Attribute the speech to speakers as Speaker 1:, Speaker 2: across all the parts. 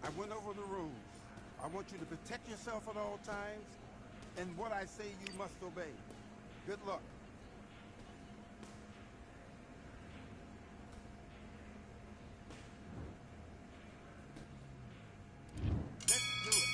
Speaker 1: I went over the rules. I want you to protect yourself at all times, and what I say you must obey. Good luck. Let's do it.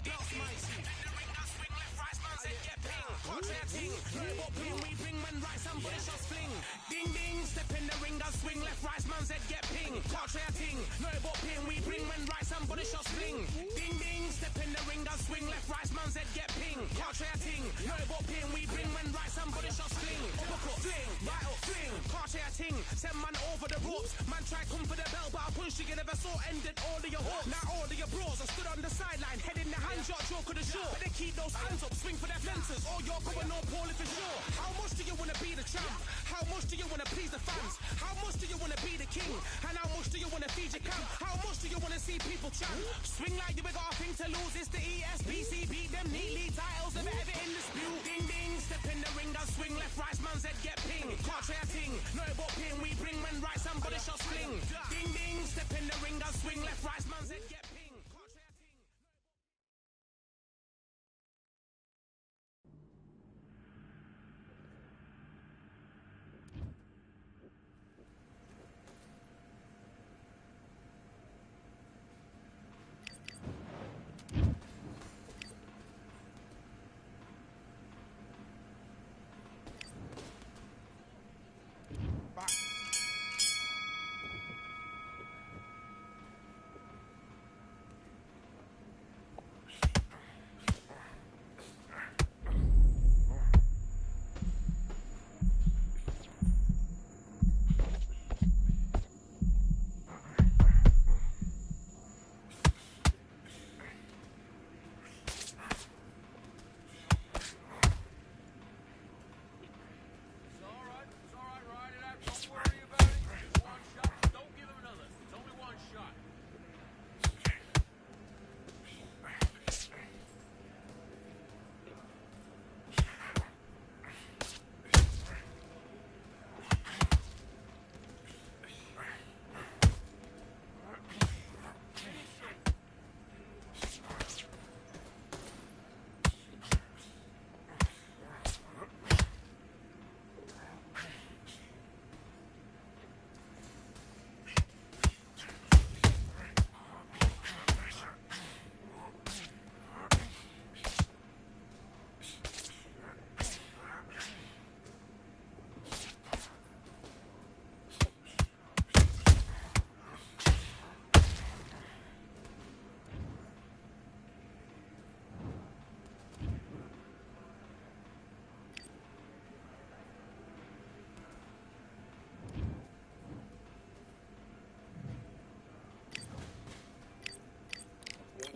Speaker 2: Girls mighty. In the ring, I swing left, right, man's head get ping. Can't say a ting. What ping we bring when right, somebody shots fling. Ding ding, step in the ring, I swing left, right, man's head get ping. Can't say a ting. What ping we bring when right, somebody shots fling. Ding ding, step in the ring, I swing left, right, man's head get ping. Can't say a ting. What ping we bring when right, somebody shots fling. Uppercut, fling, right up, fling. Can't say a ting. Send man over the ropes. Man try come for the bell, but I punch you never saw ended all of your hopes. Now all of your bros are stood on the sideline, head in the hands, your joke of the show. But they keep those hands up, swing for their fences. Or you're going no poorly for sure. How much do you want to be the champ? How much do you want to please the fans? How much do you want to be the king? And how much do you want to feed your camp? How much do you want to see people chant? Swing like you got a thing to lose. It's the ESBC, beat them neatly. Titles never ever in dispute. Ding ding, step in the ring, I swing left, right, man's head get ping. Can't say a ting. No about ping, we bring when right, somebody shots fling. Ding ding, step in the ring, I swing left, right, man's head get ping. Can't say a ting.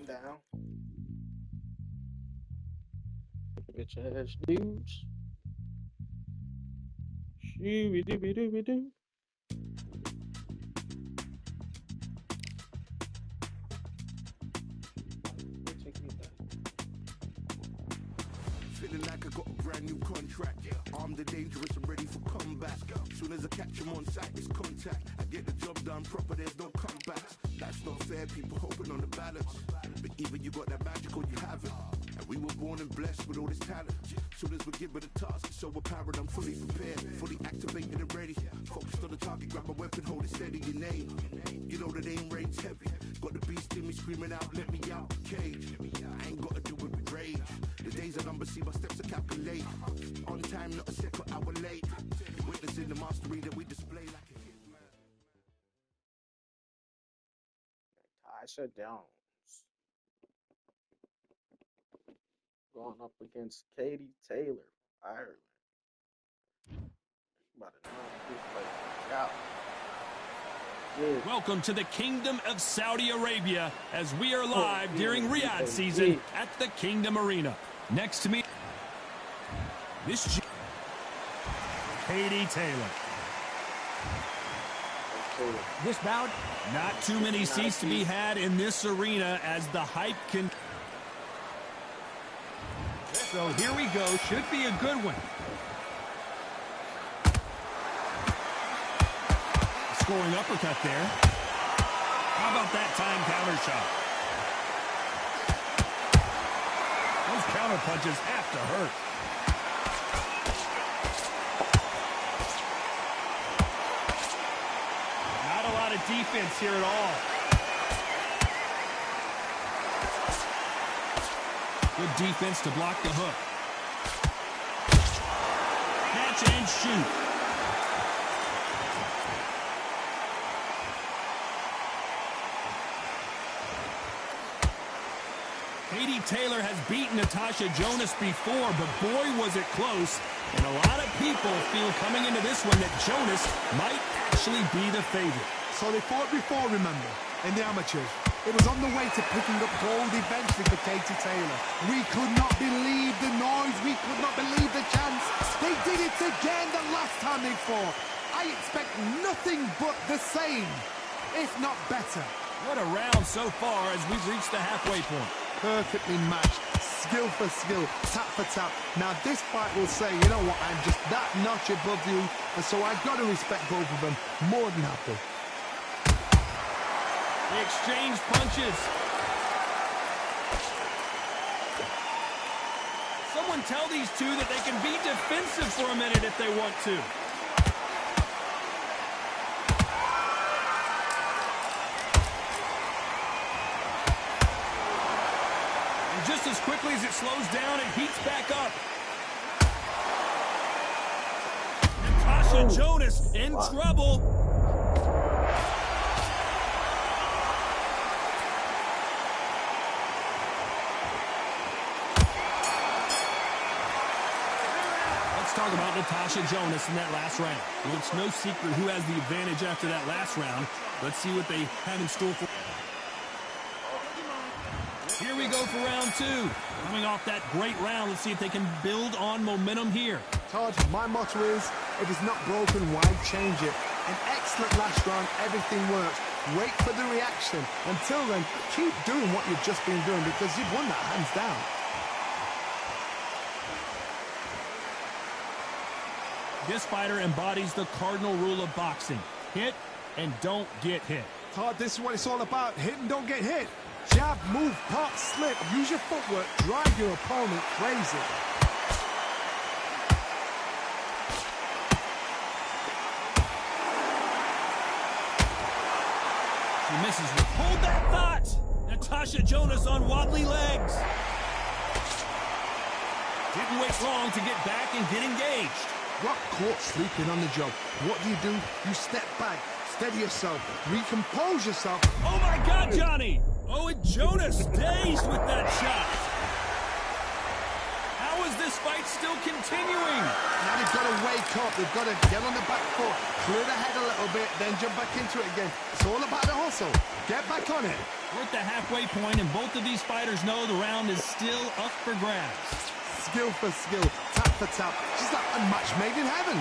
Speaker 3: Down. Bitch ass dudes. Shooby dooby dooby doo. Take me back.
Speaker 1: Feeling like I got a brand new contract. Armed and dangerous and ready for comeback. Soon as I catch him on sight, it's contact. I get the job done proper, there's no comeback. That's not fair, people hoping on the balance. But either you got that magic or you haven't. And we were born and blessed with all this talent. Soon as we're given a task, it's so apparent I'm fully prepared, fully activated and ready. Focused on the target, grab my weapon, hold it steady, your name. You know the aim range heavy. Got the beast in me screaming out, let me out the cage. I ain't gotta do it with rage. The days are numbered, see my steps to calculate. On time, not a second hour late. Witnessing the mastery that we display like a hitman.
Speaker 3: Tasha Jones going up against Katie Taylor, Ireland. About to knock this place out. Yeah.
Speaker 4: Welcome to the Kingdom of Saudi Arabia as we are live during Riyadh season at the Kingdom Arena. Next to me, Katie Taylor. This bout, not too many seats to be had in this arena as the hype can. So here we go. Should be a good one. Scoring uppercut there. How about that time counter shot? Those counter punches have to hurt. Not a lot of defense here at all. Good defense to block the hook. Catch and shoot. Katie Taylor has beaten Natasha Jonas before, but boy was it close. And a lot of people feel coming into this one that Jonas might actually be the favorite.
Speaker 5: So they fought before, remember, in the amateurs. It was on the way to picking up gold eventually for Katie Taylor. We could not believe the noise. We could not believe the chance. They did it again the last time they fought. I expect nothing but the same, if not better.
Speaker 4: What a round so far as we've reached the halfway point.
Speaker 5: Perfectly matched, skill for skill, tap for tap. Now this fight will say, you know what, I'm just that notch above you, and so I've got to respect both of them more than happy.
Speaker 4: They exchange punches. Someone tell these two that they can be defensive for a minute if they want to. And just as quickly as it slows down, it heats back up. Natasha Jonas in trouble. Talk about Natasha Jonas in that last round. Well, it's no secret who has the advantage after that last round. Let's see what they have in store for. Here we go for round two. Coming off that great round, let's see if they can build on momentum here.
Speaker 5: Todd, my motto is, if it's not broken, why change it? An excellent last round, everything works. Wait for the reaction. Until then, keep doing what you've just been doing because you've won that hands down.
Speaker 4: This fighter embodies the cardinal rule of boxing. Hit and don't get hit.
Speaker 5: Todd, this is what it's all about. Hit and don't get hit. Jab, move, pop, slip. Use your footwork. Drive your opponent crazy.
Speaker 4: She misses with hold that thought. Natasha Jonas on wobbly legs. Didn't wait long to get back and get engaged.
Speaker 5: Got caught sleeping on the job. What do? You step back, steady yourself, recompose yourself.
Speaker 4: Oh my God, Johnny! Oh, and Jonas dazed with that shot. How is this fight still continuing?
Speaker 5: Now they've got to wake up. They've got to get on the back foot, clear the head a little bit, then jump back into it again. It's all about the hustle. Get back on it.
Speaker 4: We're at the halfway point, and both of these fighters know the round is still up for grabs.
Speaker 5: Skill for skill, tap for tap. She's like a match made in heaven.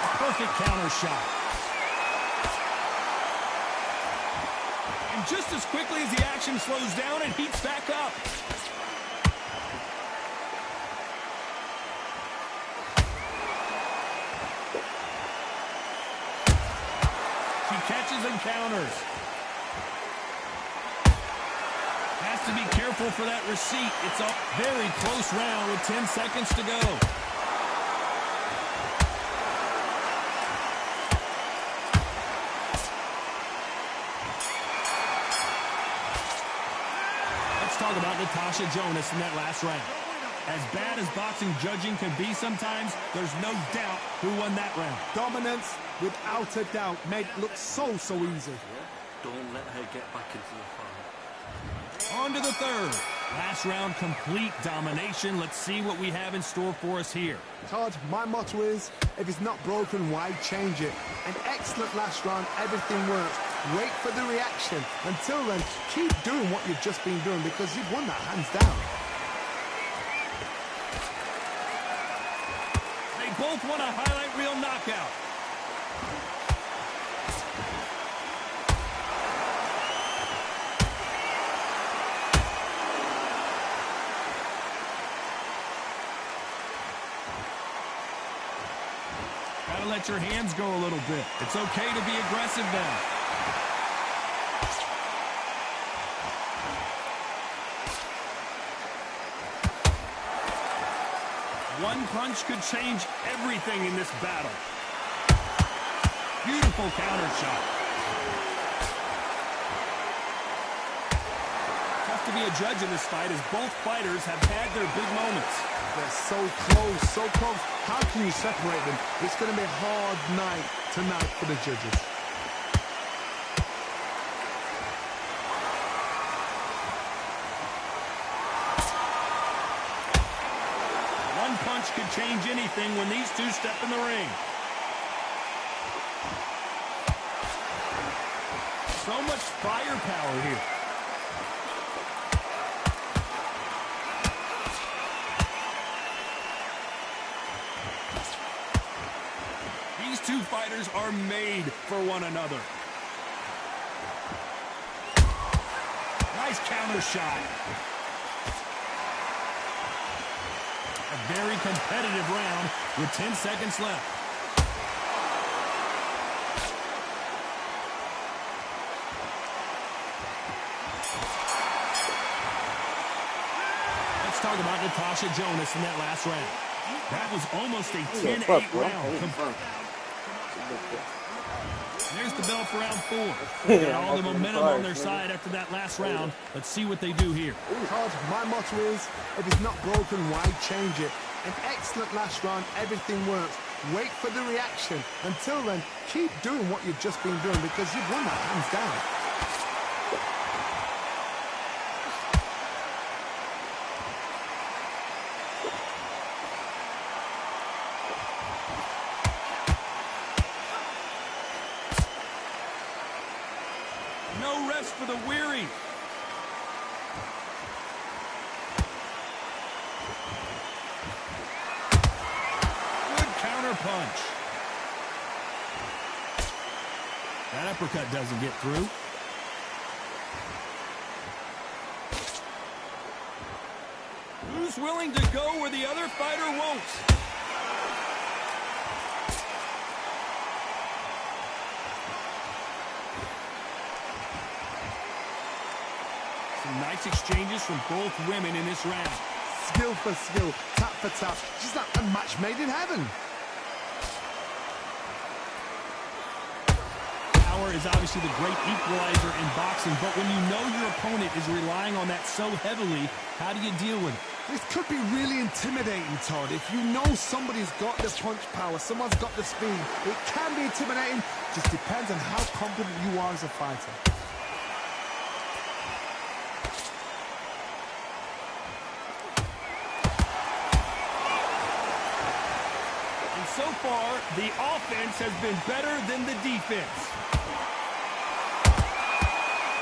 Speaker 4: A perfect counter shot. And just as quickly as the action slows down, it heats back up. She catches and counters. Has to be careful for that receipt. It's a very close round with 10 seconds to go. Let's talk about Natasha Jonas in that last round. As bad as boxing judging can be sometimes, there's no doubt who won that round.
Speaker 5: Dominance, without a doubt, made it look so easy.
Speaker 6: Don't let her get back into the fight.
Speaker 4: On to the third. Last round, complete domination. Let's see what we have in store for us here.
Speaker 5: Todd, my motto is, if it's not broken, why change it? An excellent last round, everything works. Wait for the reaction. Until then, keep doing what you've just been doing because you've won that hands down.
Speaker 4: They both want a highlight reel knockout. Gotta let your hands go a little bit. It's okay to be aggressive now. One punch could change everything in this battle. Beautiful counter shot. Tough to to be a judge in this fight as both fighters have had their big moments.
Speaker 5: They're so close, so close. How can you separate them? It's going to be a hard night tonight for the judges.
Speaker 4: One punch could change anything when these two step in the ring. So much firepower here. These two fighters are made for one another. Nice counter shot. A very competitive round with 10 seconds left. Let's talk about Natasha Jonas in that last round. That was almost a 10-8 round. There's the bell for round 4. They got all the momentum on their side after that last round. Let's see what they do here.
Speaker 5: Todd, my motto is, if it's not broken, why change it? An excellent last round, everything works. Wait for the reaction. Until then, keep doing what you've just been doing because you've won that hands down.
Speaker 4: No rest for the weary. Good counter punch. That uppercut doesn't get through. Who's willing to go where the other fighter won't? Nice exchanges from both women in this round.
Speaker 5: Skill for skill, tap for tap. Just like a match made in heaven.
Speaker 4: Power is obviously the great equalizer in boxing, but when you know your opponent is relying on that so heavily, how do you deal with it?
Speaker 5: This could be really intimidating, Todd. If you know somebody's got the punch power, someone's got the speed, it can be intimidating. Just depends on how confident you are as a fighter.
Speaker 4: So far, the offense has been better than the defense.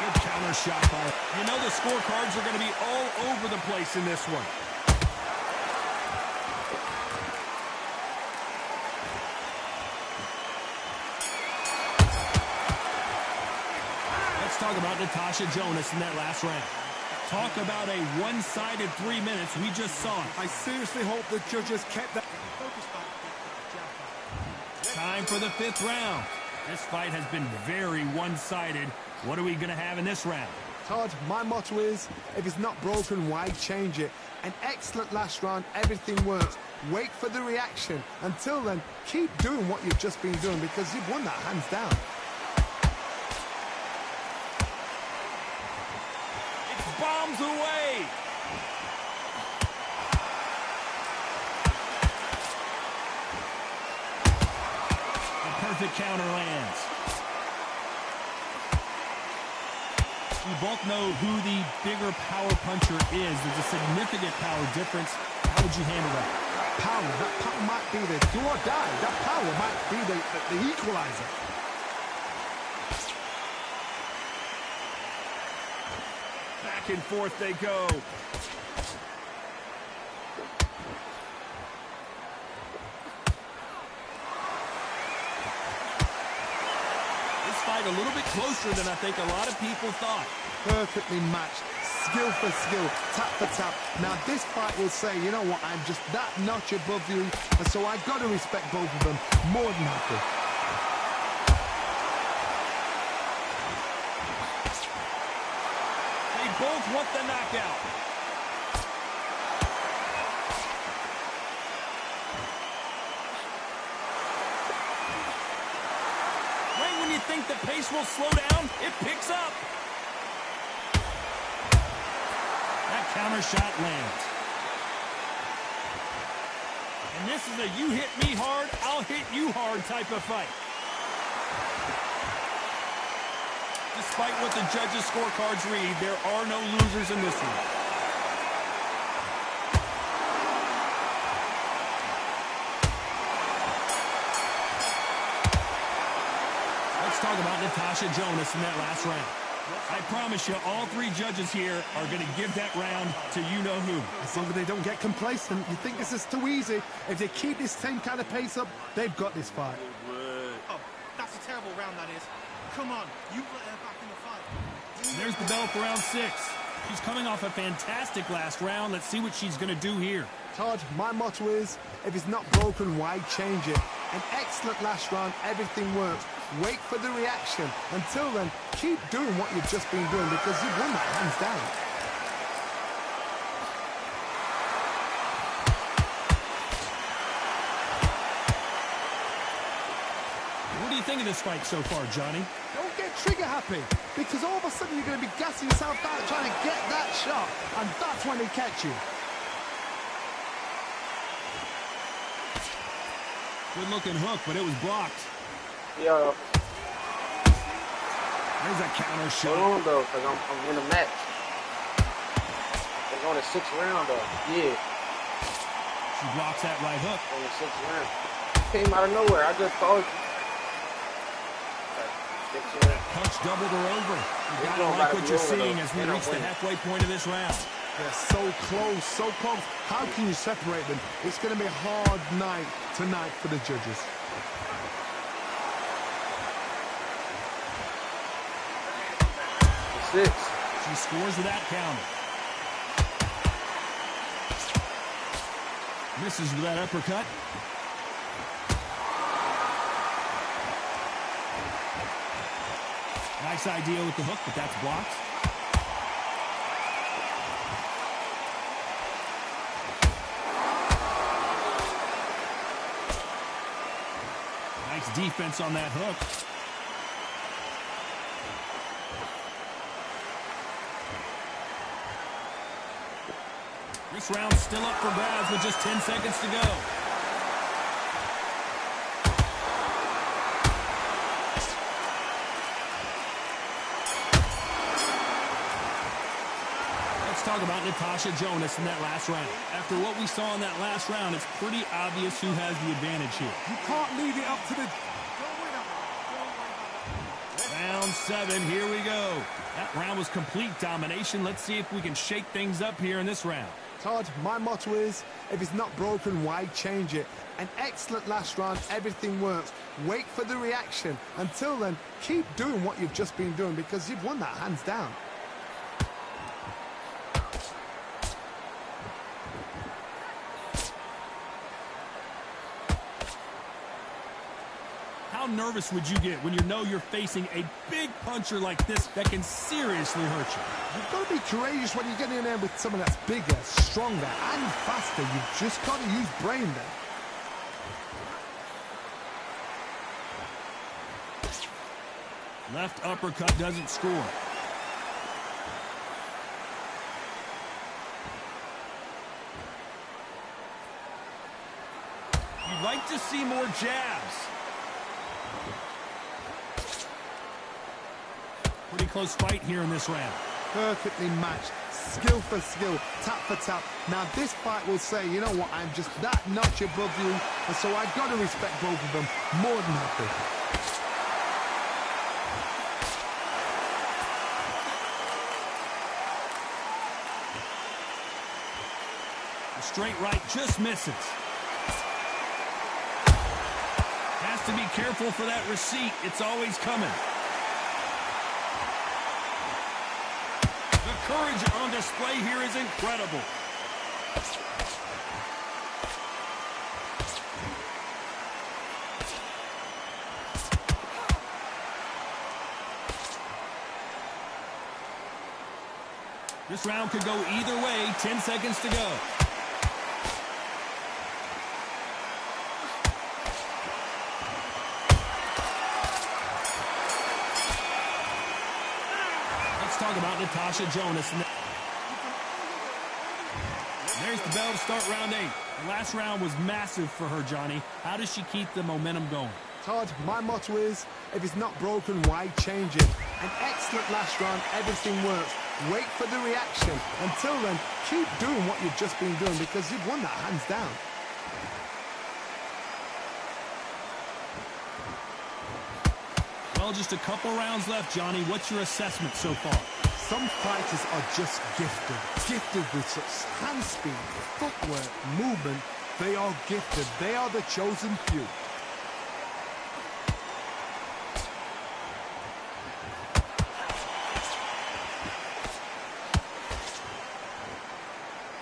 Speaker 4: Good counter shot by him. You know the scorecards are going to be all over the place in this one. Let's talk about Natasha Jonas in that last round. Talk about a one-sided 3 minutes. We just saw it.
Speaker 5: I seriously hope the judges kept that.
Speaker 4: Time for the 5th round. This fight has been very one-sided. What are we going to have in this round?
Speaker 5: Todd, my motto is, if it's not broken, why change it? An excellent last round, everything works. Wait for the reaction. Until then, keep doing what you've just been doing because you've won that hands down.
Speaker 4: It's bombs away. Perfect counter lands. We both know who the bigger power puncher is. There's a significant power difference. How would you handle that?
Speaker 5: That power might be the do or die. That power might be the equalizer.
Speaker 4: Back and forth they go. A little bit closer than I think a lot of people thought.
Speaker 5: Perfectly matched, skill for skill, tap for tap. Now this fight will say, you know what, I'm just that notch above you, and so I've got to respect both of them more than happy.
Speaker 4: They both want the knockout. Think the pace will slow down, it picks up. counter shot lands. And this is a you hit me hard, I'll hit you hard type of fight. Despite what the judges' scorecards read, there are no losers in this one. Let's talk about Natasha Jonas in that last round. I promise you, all three judges here are going to give that round to you-know-who.
Speaker 5: As long as they don't get complacent, you think this is too easy. If they keep this same kind of pace up, they've got this fight.
Speaker 7: Oh, that's a terrible round, that is. Come on, you put her back in the fight.
Speaker 4: There's the bell for round 6. She's coming off a fantastic last round. Let's see what she's going to do here.
Speaker 5: Todd, my motto is, if it's not broken, why change it? An excellent last round, everything works. Wait for the reaction. Until then, keep doing what you've just been doing because you've won that hands down.
Speaker 4: What do you think of this fight so far, Johnny?
Speaker 5: Don't get trigger happy because all of a sudden you're going to be gassing yourself out trying to get that shot, and that's when they catch you.
Speaker 4: Good looking hook, but it was blocked.
Speaker 3: Yo,
Speaker 4: There's a counter shot.
Speaker 3: hold on though, because I'm in a match. It's on the 6th round though. Yeah,
Speaker 4: She blocks that right hook.
Speaker 3: on the 6th round. Came out of nowhere. I just told you.
Speaker 4: Punch doubled her over. You
Speaker 3: It's
Speaker 4: gotta
Speaker 3: going
Speaker 4: like
Speaker 3: back
Speaker 4: what
Speaker 3: to
Speaker 4: you're
Speaker 3: the over,
Speaker 4: seeing
Speaker 3: though.
Speaker 4: as we
Speaker 3: And I'm
Speaker 4: reach the
Speaker 3: winning.
Speaker 4: halfway point of this round.
Speaker 5: They're so close, so close. How can you separate them? It's going to be a hard night tonight for the judges.
Speaker 3: Six.
Speaker 4: She scores with that counter. Misses with that uppercut. Nice idea with the hook, but that's blocked. Nice defense on that hook. This round's still up for grabs with just 10 seconds to go. Let's talk about Natasha Jonas in that last round. After what we saw in that last round, it's pretty obvious who has the advantage here.
Speaker 5: You can't leave it up to the...
Speaker 4: Round 7, here we go. That round was complete domination. Let's see if we can shake things up here in this round.
Speaker 5: Todd, my motto is, if it's not broken, why change it? An excellent last round, everything works. Wait for the reaction. Until then, keep doing what you've just been doing because you've won that hands down.
Speaker 4: How nervous would you get when you know you're facing a big puncher like this that can seriously hurt you?
Speaker 5: You've got to be courageous when you get in there with someone that's bigger, stronger, and faster. You've just got to use brain there.
Speaker 4: Left uppercut doesn't score. You'd like to see more jabs. Pretty close fight here in this round.
Speaker 5: Perfectly matched, skill for skill, tap for tap. Now this fight will say, you know what, I'm just that notch above you, and so I've got to respect both of them more than happy.
Speaker 4: The straight right just misses. Has to be careful for that receipt. It's always coming. The courage on display here is incredible. This round could go either way. 10 seconds to go. Let's talk about Natasha Jonas. There's the bell to start round 8. The last round was massive for her, Johnny. How does she keep the momentum going?
Speaker 5: Todd, my motto is, if it's not broken, why change it? An excellent last round, everything works. Wait for the reaction. Until then, keep doing what you've just been doing because you've won that hands down.
Speaker 4: Well, just a couple rounds left, Johnny. What's your assessment so far?
Speaker 5: Some fighters are just gifted with such hand speed, footwork, movement. They are gifted. They are the chosen few.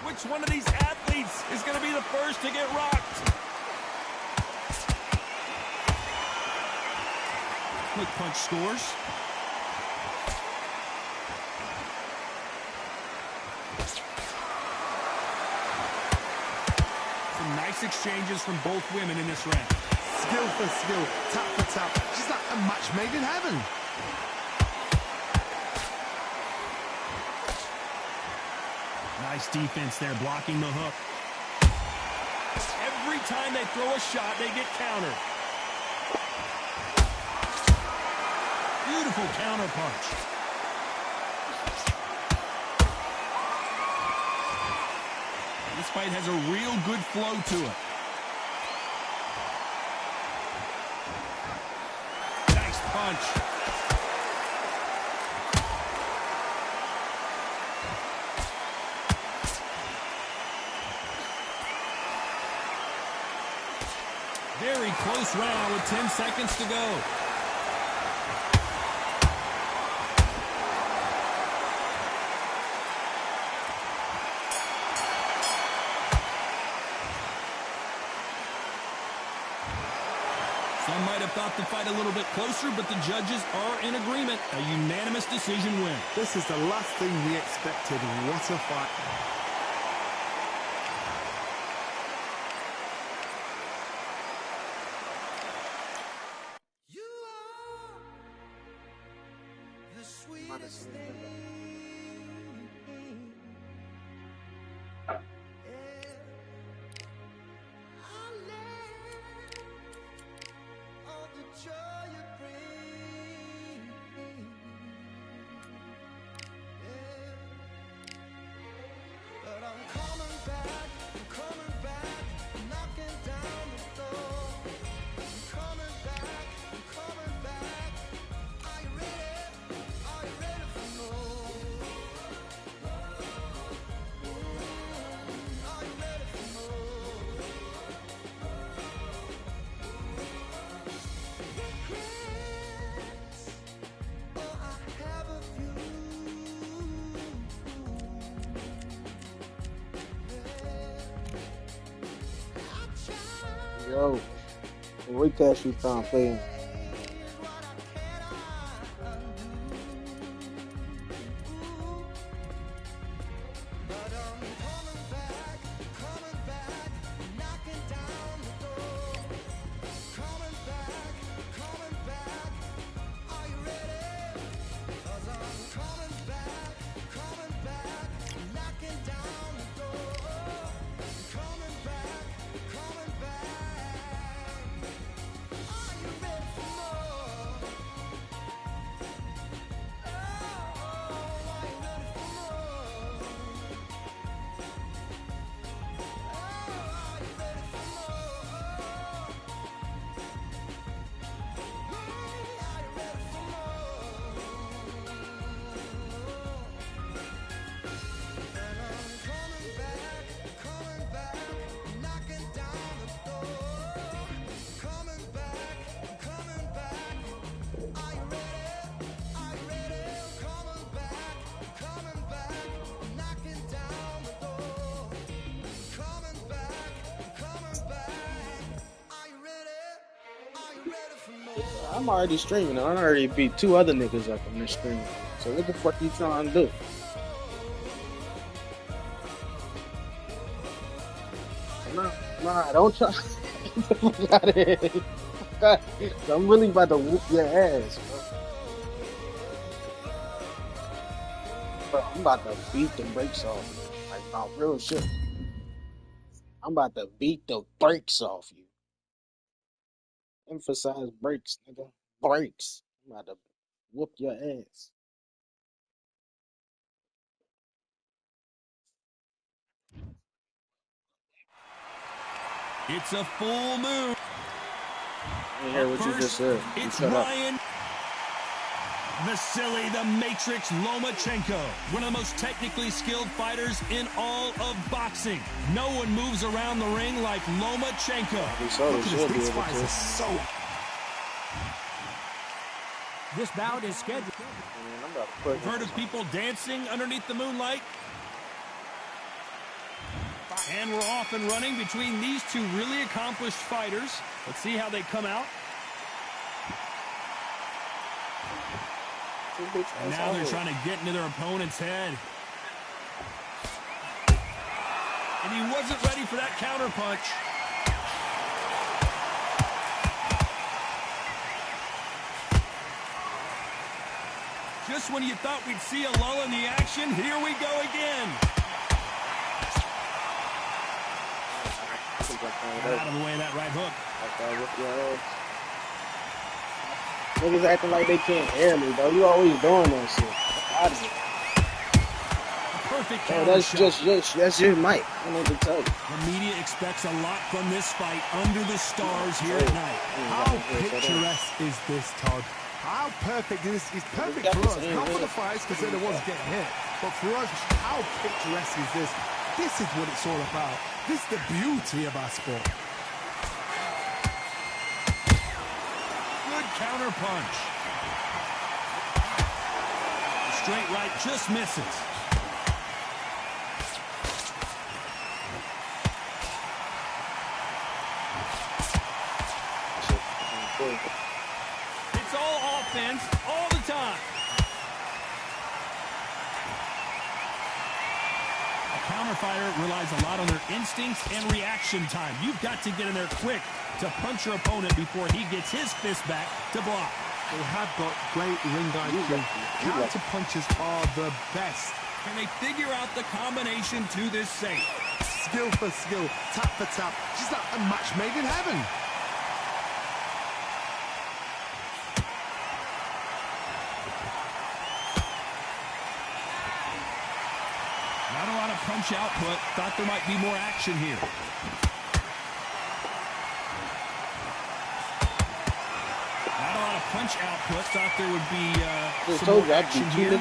Speaker 4: Which one of these athletes is going to be the first to get rocked? Quick punch scores. Some nice exchanges from both women in this round.
Speaker 5: Skill for skill, tap for tap. She's like a match made in heaven.
Speaker 4: Nice defense there, blocking the hook. Every time they throw a shot, they get countered. Beautiful counter punch. This fight has a real good flow to it. Nice punch. Very close round with 10 seconds to go. Some might have thought the fight a little bit closer, but the judges are in agreement. A unanimous decision win.
Speaker 5: This is the last thing we expected. What a fight.
Speaker 3: Yo, what cash you trying to play? I'm already streaming. I already beat 2 other niggas up on this stream. So what the fuck you trying to do? Nah, don't try. Get the fuck out of here. I'm really about to whoop your ass, bro. I'm about to beat the brakes off. Like, no, real shit. I'm about to beat the brakes off you. Emphasize brakes, nigga. Brakes. I'm about to whoop your ass.
Speaker 4: It's a full move.
Speaker 3: I hear what you just said. You
Speaker 4: It's
Speaker 3: shut up.
Speaker 4: Ryan Vasily the Matrix Lomachenko, one of the most technically skilled fighters in all of boxing. No one moves around the ring like Lomachenko.
Speaker 5: These fights are so...
Speaker 4: This bout is scheduled. Heard of people dancing underneath the moonlight? And we're off and running between these two really accomplished fighters. Let's see how they come out. And now they're trying to get into their opponent's head. And he wasn't ready for that counter punch. Just when you thought we'd see a lull in the action, here we go again. Out of the way of that right hook.
Speaker 3: Niggas acting like they can't hear me, though. You always doing that shit.
Speaker 4: Perfect
Speaker 3: Oh,
Speaker 4: counter
Speaker 3: that's your mic. I need to tell you.
Speaker 4: The media expects a lot from this fight under the stars here at night.
Speaker 5: How picturesque is this, Todd? How perfect is this? It's perfect for us. Not for the fighters because they're the ones getting hit. But for us, how picturesque is this? This is what it's all about. This is the beauty of our sport.
Speaker 4: Good counter punch. The straight right just misses. It's all offense all the time. A counter fighter relies a lot on their instincts and reaction time. You've got to get in there quick to punch your opponent before he gets his fist back to block.
Speaker 5: They have got great ring IQ. Counter punches are the best.
Speaker 4: Can they figure out the combination to this safe?
Speaker 5: Skill for skill, tap for tap. Just like a match made in heaven.
Speaker 4: Not a lot of punch output. Thought there might be more action here. Not a lot of punch output. Thought there would be some more action here.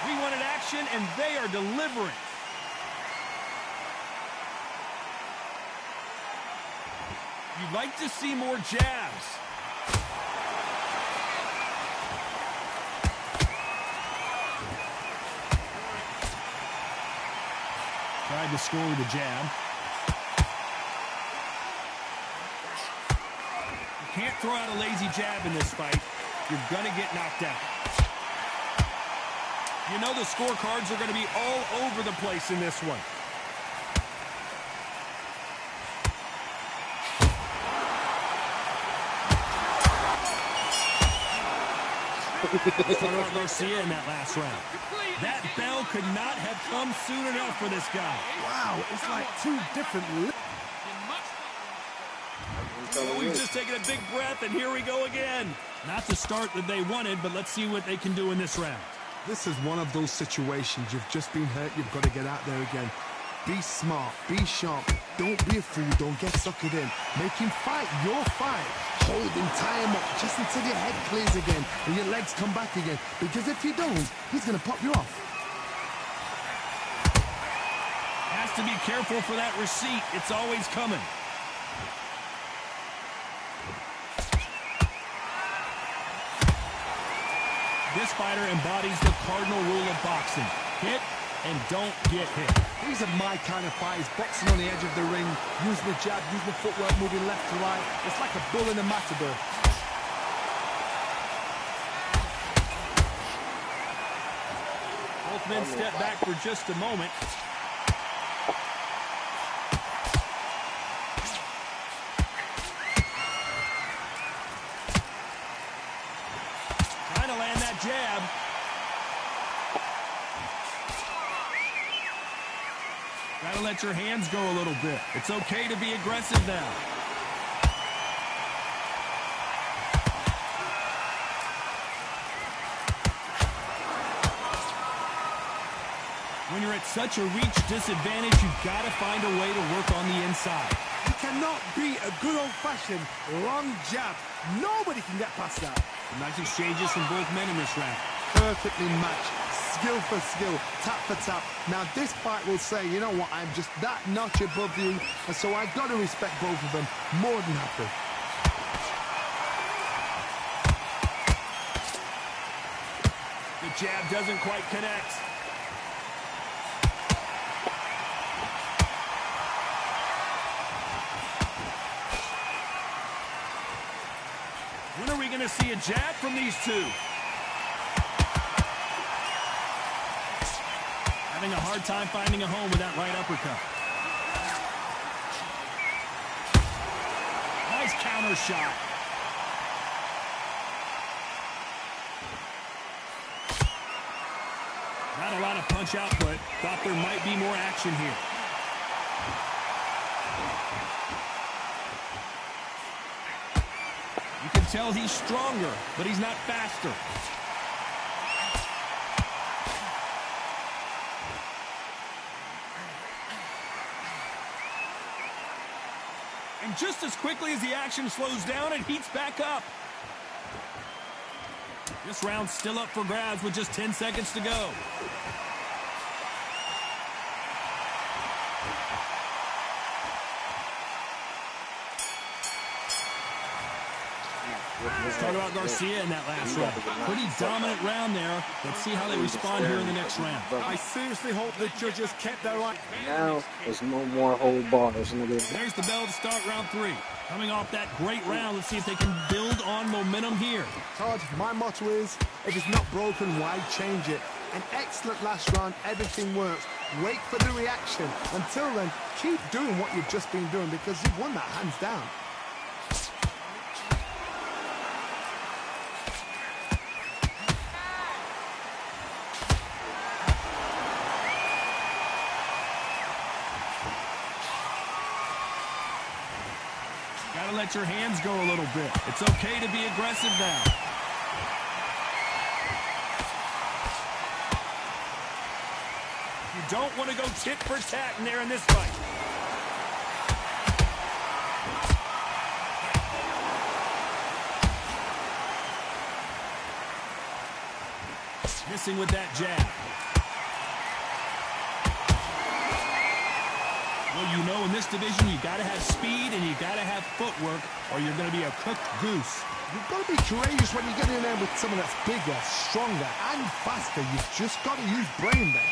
Speaker 4: We wanted action, and they are delivering. You'd like to see more jabs. Tried to score with a jab. You can't throw out a lazy jab in this fight. You're going to get knocked out. You know the scorecards are going to be all over the place in this one. Garcia in that last round. That bell could not have come soon enough for this guy.
Speaker 5: Wow, it's like two different...
Speaker 4: Oh, we've just taken a big breath, and here we go again. Not the start that they wanted, but let's see what they can do in this round.
Speaker 5: This is one of those situations. You've just been hurt. You've got to get out there again. Be smart. Be sharp. Don't be a fool. Don't get suckered in. Make him fight your fight. Hold him, tie him up just until your head clears again and your legs come back again. Because if you don't, he's going to pop you off.
Speaker 4: Has to be careful for that receipt. It's always coming. This fighter embodies the cardinal rule of boxing. Hit and don't get hit.
Speaker 5: These are my kind of fighters, boxing on the edge of the ring, using the jab, using the footwork, moving left to right. It's like a bull in a matador.
Speaker 4: Both men step back for just a moment. Gotta let your hands go a little bit. It's okay to be aggressive now. When you're at such a reach disadvantage, you've got to find a way to work on the inside.
Speaker 5: You cannot beat a good old-fashioned long jab. Nobody can get past that.
Speaker 4: Nice exchanges from both men in this round.
Speaker 5: Perfectly matched, skill for skill, tap for tap. Now this fight will say, you know what, I'm just that notch above you, and so I've got to respect both of them more than happy.
Speaker 4: The jab doesn't quite connect. When are we going to see a jab from these two? Having a hard time finding a home with that right uppercut. Nice counter shot. Not a lot of punch output. Thought there might be more action here. You can tell he's stronger, but he's not faster. And just as quickly as the action slows down, it heats back up. This round's still up for grabs with just 10 seconds to go. Let's talk about Garcia in that last round. Pretty dominant round there. Let's see how they respond here in the next round.
Speaker 5: I seriously hope the judges kept their eye.
Speaker 3: Now there's no more hold bars, nigga.
Speaker 4: There's the bell to start round 3. Coming off that great round, let's see if they can build on momentum here.
Speaker 5: Todd, my motto is, if it's not broken, why change it? An excellent last round, everything works. Wait for the reaction. Until then, keep doing what you've just been doing because you've won that hands down.
Speaker 4: Gotta let your hands go a little bit. It's okay to be aggressive now. You don't want to go tit for tat in there in this fight. Missing with that jab. Well, you know, in this division, you got to have speed and you got to have footwork, or you're going to be a cooked goose.
Speaker 5: You've got to be courageous when you get in there with someone that's bigger, stronger, and faster. You've just got to use brain there.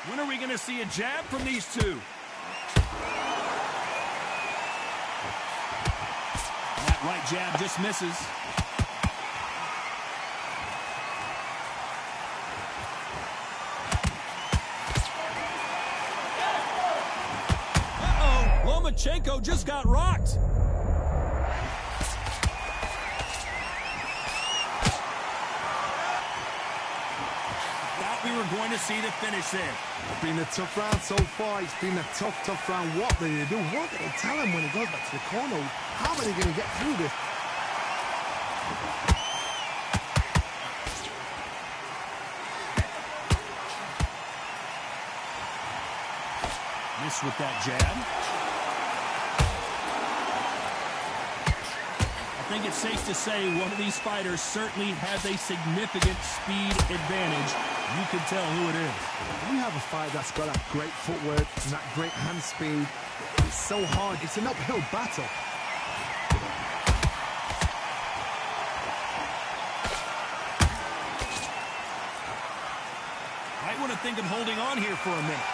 Speaker 4: When are we going to see a jab from these two? That right jab just misses. Lomachenko just got rocked. Thought we were going to see the finish there.
Speaker 5: It's been a tough round so far. It's been a tough round. What do they do? What do they tell him when he goes back to the corner? How are they going to get through this?
Speaker 4: Miss with that jab. I think it's safe to say one of these fighters certainly has a significant speed advantage. You can tell who it is.
Speaker 5: When you have a fight that's got that great footwork and that great hand speed, it's so hard. It's an uphill battle.
Speaker 4: Might want to think of holding on here for a minute.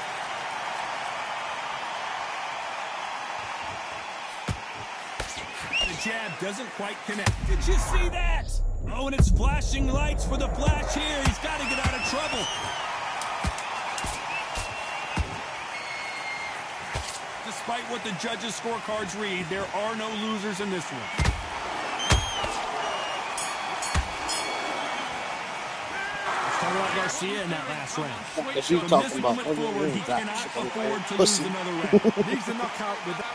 Speaker 4: The jab doesn't quite connect. Did you see that? Oh, and it's flashing lights for the flash here. He's got to get out of trouble. Despite what the judges' scorecards read, there are no losers in this one. Talking about Garcia in that last round.
Speaker 3: What you
Speaker 4: From this
Speaker 3: talking about?
Speaker 4: moment
Speaker 3: Nigga,
Speaker 4: forward,
Speaker 3: you
Speaker 4: he
Speaker 3: ain't got
Speaker 4: cannot
Speaker 3: shit,
Speaker 4: afford to lose
Speaker 3: pussy.
Speaker 4: another round.
Speaker 5: Needs a knockout with that.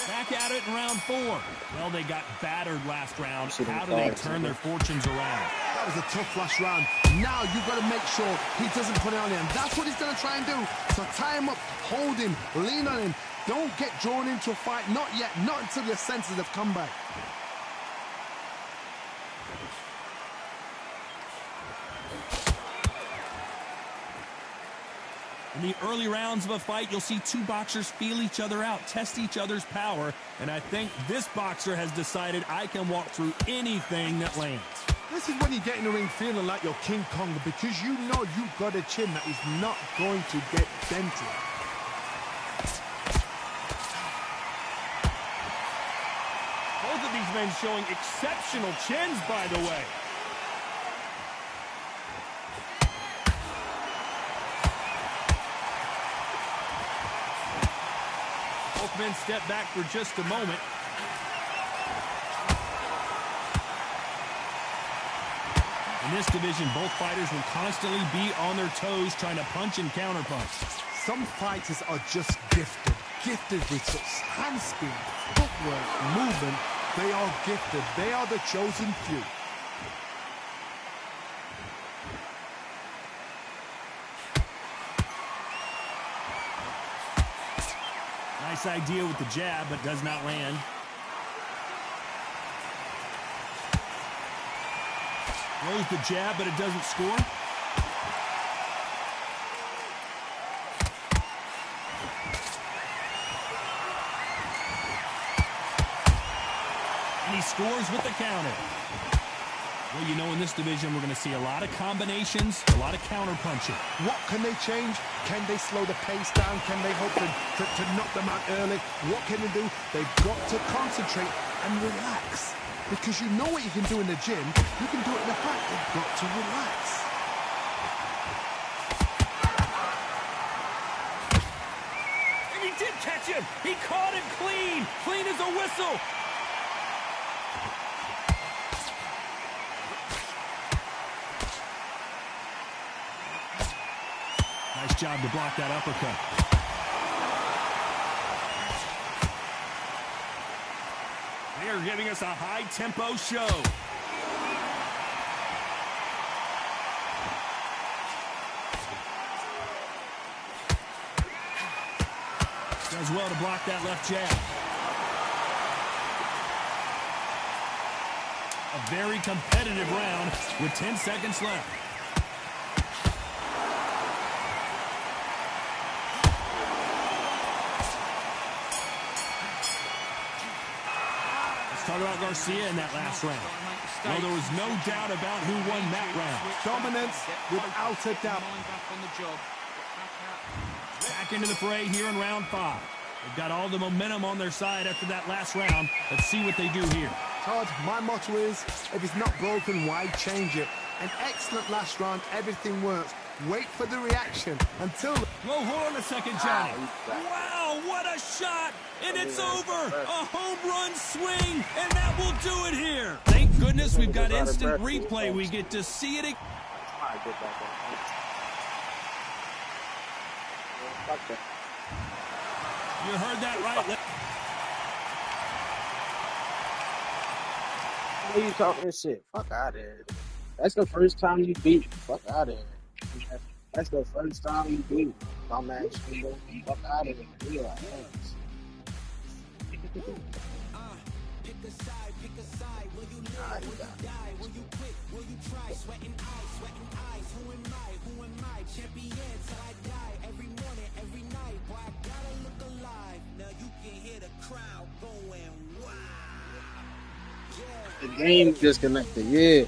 Speaker 4: Back at it in round 4. Well, they got battered last round.
Speaker 3: Shit
Speaker 4: How
Speaker 3: on
Speaker 4: do they
Speaker 3: cards,
Speaker 4: turn their fortunes around?
Speaker 5: That was a tough last round. Now you've got to make sure he doesn't put it on him. That's what he's going to try and do. So tie him up, hold him, lean on him. Don't get drawn into a fight. Not yet. Not until your senses have come back.
Speaker 4: In the early rounds of a fight, you'll see two boxers feel each other out, test each other's power, and I think this boxer has decided I can walk through anything that lands.
Speaker 5: This is when you get in the ring feeling like you're King Kong because you know you've got a chin that is not going to get dented.
Speaker 4: Both of these men showing exceptional chins, by the way. Both men step back for just a moment. In this division, both fighters will constantly be on their toes trying to punch and counterpunch.
Speaker 5: Some fighters are just gifted with such hand speed, footwork, movement. They are gifted. They are the chosen few.
Speaker 4: Nice idea with the jab, but does not land. Throws the jab, but it doesn't score. And he scores with the counter. Well, you know, in this division, we're going to see a lot of combinations, a lot of counter punching.
Speaker 5: What can they change? Can they slow the pace down? Can they hope to knock them out early? What can they do? They've got to concentrate and relax. Because you know what you can do in the gym, you can do it in the back. They've got to relax.
Speaker 4: And he did catch him. He caught him clean. Clean as a whistle. Nice job to block that uppercut. They are giving us a high-tempo show. Does well to block that left jab. A very competitive round with 10 seconds left. Talk about Garcia in that last round. Well, there was no doubt about who won that round.
Speaker 5: Dominance without a doubt.
Speaker 4: Back into the fray here in round 5. They've got all the momentum on their side after that last round. Let's see what they do here.
Speaker 5: Todd, my motto is, if it's not broken, why change it? An excellent last round, everything works. Wait for the reaction until...
Speaker 4: Whoa, hold on a second, Johnny. Wow, what a shot! And it's over! A home run swing, and that will do it here. Thank goodness we've got instant replay. We get to see it again. You heard that right.
Speaker 3: Why are you talking shit? Fuck out of here. That's the first time you beat me. Fuck out of here. That's the first time you beat me. Dumb ass shit. Fuck out of here. Real ass.
Speaker 2: Pick a side, will you live, will you die, will you quit, will you try, sweating eyes, who am I, champion till I die, every morning, every night, boy, I gotta look alive, now you can hear the crowd going, wow,
Speaker 3: The game disconnected, yeah.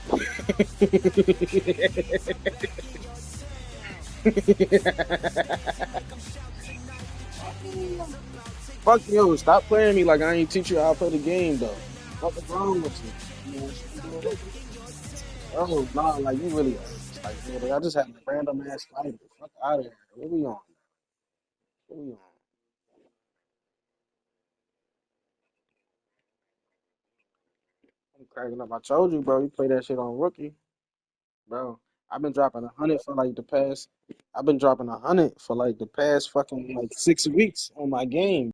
Speaker 3: Fuck you, stop playing me like I ain't teach you how to play the game though. What's wrong with you? Oh no, like you really like I just had a random ass fight. Fuck out of here. What we on? What we on? I'm cracking up. I told you, bro, you play that shit on rookie. bro. I've been dropping 100 for like the past. I've been dropping 100 for like the past fucking like 6 weeks on my game.